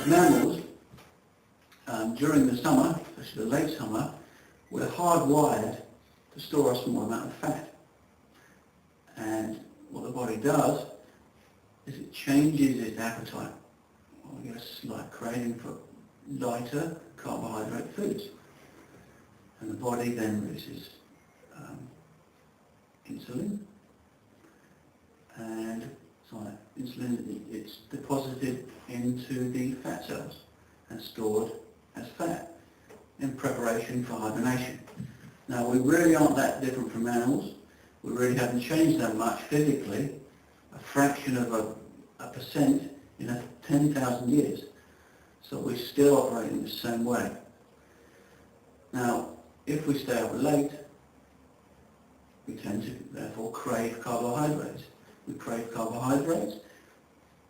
mammals, during the summer, especially the late summer, we're hardwired to store a small amount of fat. And what the body does is it changes its appetite. We get a slight craving for lighter carbohydrate foods. And the body then releases insulin. And insulin, it's deposited into the fat cells and stored as fat in preparation for hibernation. Now, we really aren't that different from animals. We really haven't changed that much physically, a fraction of a percent in 10,000 years. So we still operate in the same way. Now, if we stay up late, we tend to therefore crave carbohydrates. We crave carbohydrates,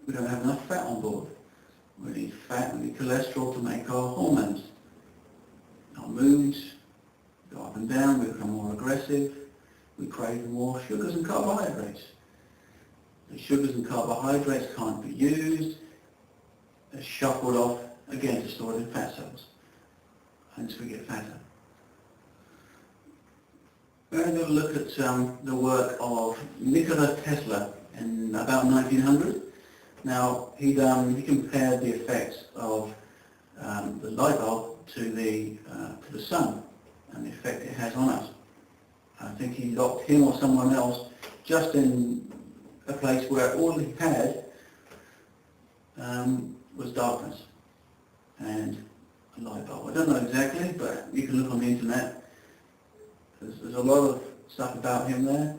we don't have enough fat on board. We need fat, we need cholesterol to make our hormones. Our moods go up and down, we become more aggressive, we crave more sugars and carbohydrates. The sugars and carbohydrates can't be used, they're shuffled off again to store in fat cells. Hence we get fatter. We're going to look at the work of Nikola Tesla in about 1900. Now, he compared the effects of the light bulb to the sun and the effect it has on us. I think he locked him or someone else just in a place where all he had was darkness and a light bulb. I don't know exactly, but you can look on the internet. There's a lot of stuff about him there,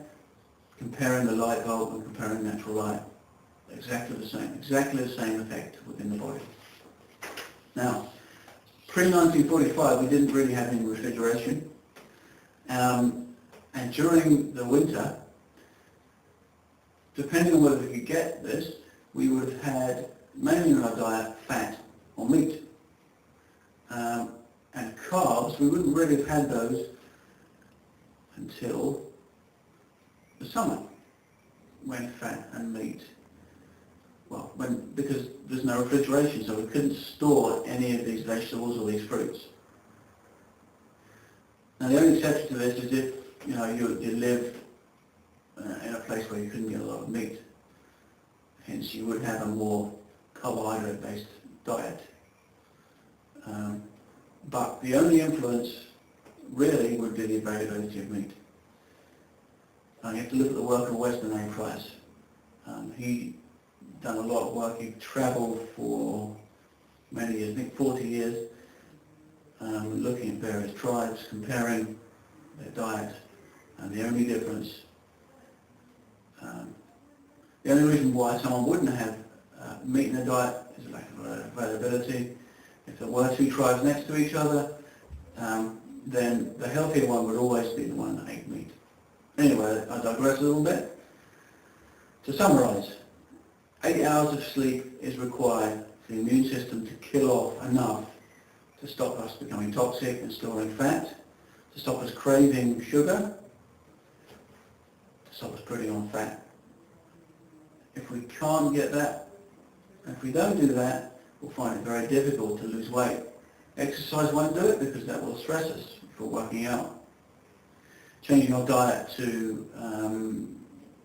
comparing the light bulb and comparing natural light. Exactly the same effect within the body. Now, pre-1945 we didn't really have any refrigeration, and during the winter, depending on whether we could get this, we would have had mainly in our diet fat or meat. And carbs, we wouldn't really have had those until the summer, when fat and meat, because there's no refrigeration, so we couldn't store any of these vegetables or these fruits. Now the only exception to this is if you lived in a place where you couldn't get a lot of meat. Hence you would have a more carbohydrate-based diet. But the only influence really would be the availability of meat. You have to look at the work of Weston A. Price. He done a lot of work. He travelled for many years, I think 40 years, looking at various tribes, comparing their diet, and the only difference, the only reason why someone wouldn't have meat in their diet is a lack of availability. If there were two tribes next to each other, then the healthier one would always be the one that ate meat. Anyway, I digress a little bit. To summarise, 8 hours of sleep is required for the immune system to kill off enough to stop us becoming toxic and storing fat, to stop us craving sugar, to stop us putting on fat. If we can't get that, if we don't do that, we'll find it very difficult to lose weight. Exercise won't do it because that will stress us for working out. Changing our diet to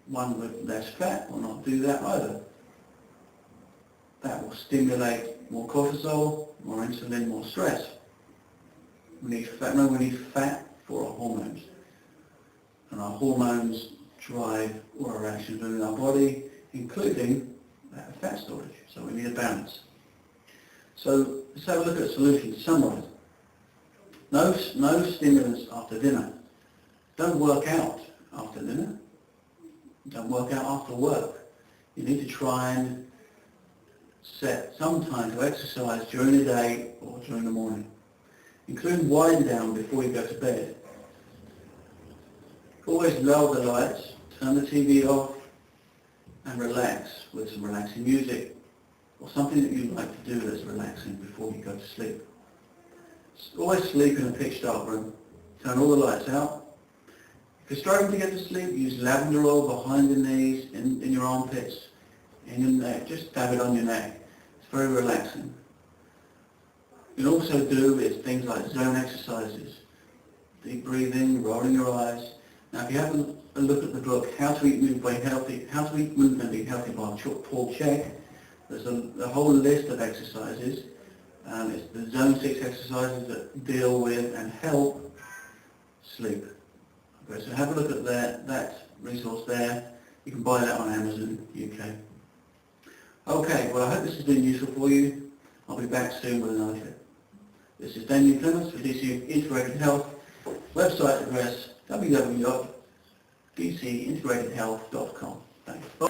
one with less fat will not do that either. That will stimulate more cortisol, more insulin, more stress. We need fat. Remember, we need fat for our hormones. And our hormones drive all our actions within our body, including that of fat storage. So we need a balance. So let's have a look at a solution to summarise. No stimulants after dinner. Don't work out after dinner. Don't work out after work. You need to try and set some time to exercise during the day or during the morning. Include wind down before you go to bed. Always lower the lights, turn the TV off, and relax with some relaxing music or something that you like to do that's relaxing before you go to sleep. Always sleep in a pitch dark room. Turn all the lights out. If you're struggling to get to sleep, use lavender oil behind the knees, in your armpits, in your neck. Just dab it on your neck. It's very relaxing. You can also do is things like zone exercises, deep breathing, rolling your eyes. Now, if you have a look at the book, How to Eat, Move, Be Healthy, How to Eat, Move and Be Healthy by Paul Chek, there's a whole list of exercises. It's the Zone 6 exercises that deal with and help sleep. Okay, so have a look at that resource there. You can buy that on Amazon UK. Okay, well I hope this has been useful for you. I'll be back soon with another clip. This is Daniel Clements for DC Integrated Health. Website address www.dcintegratedhealth.com. Thanks.